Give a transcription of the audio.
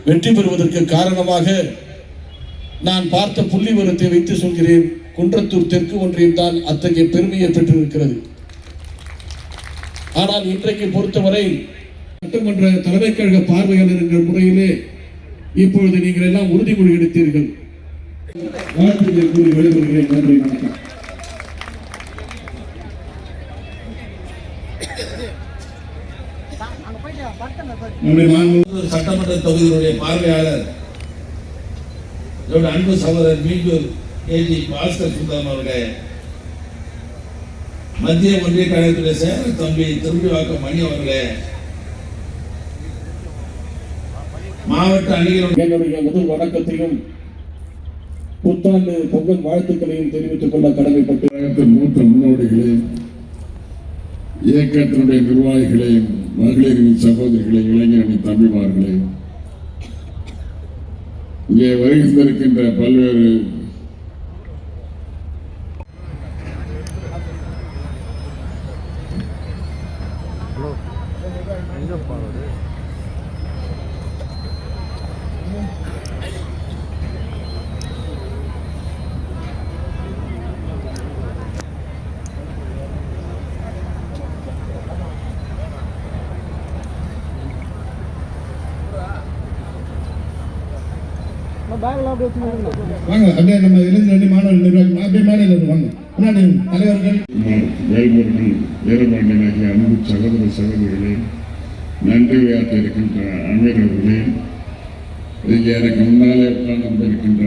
வெற்றி பெறுவதற்கு காரணமாக நான் பார்த்த புள்ளி விவரத்தை வைத்து சொல்கிறேன். குன்றத்தூர் தெற்கு ஒன்றியம் தான் அத்தகைய பெருமையை பெற்றிருக்கிறது. ஆனால் இன்றைக்கு பொறுத்தவரை சட்டமன்ற தலைமை கழக பார்வையாளர் என்ற முறையிலே இப்பொழுது நீங்கள் எல்லாம் உறுதிமொழி எடுத்தீர்கள். வாழ்த்துக்கள் கூறி விடைபெறுகிறேன். நன்றி, வணக்கம். சட்டமன்ற தொகுதியினுடைய பார்வையாளர் அன்பு சகோதரர் மீண்டூர் ஏஜி பாஸ்கர் சுந்தரம் அவர்களே, மத்திய ஒன்றிய கழகத்துடைய செயலர் தம்பி திரும்பிவாக்கம் மணி அவர்களே, மாவட்ட அணிகளுடைய முதல் வணக்கத்தையும் புத்தாண்டு பொங்கல் வாழ்த்துக்களையும் தெரிவித்துக் கொள்ள கடமைப்பட்டு மூத்த முன்னோடிகளையும் இயக்கத்தினுடைய நிர்வாகிகளையும் மகளிரின் சகோதரிகளையும் இளைஞரணி தம்பிமார்களையும் இங்கே வருகின்றிருக்கின்ற பல்வேறு வாங்க அப்படியே நம்ம இளைஞரணி மாணவர்கள் நிர்வாகம் அப்படியே மாநிலம் வாங்க முன்னாடி தலைவர்கள் வேல்முருகன் வீரபாண்டியனாகிய அன்பு சகோதர சகோதரிகளே, நன்றி உரையாற்ற இருக்கின்ற அமீர் அவர்களே, இங்கே எனக்கு முன்னாலே உட்கார்ந்து இருக்கின்ற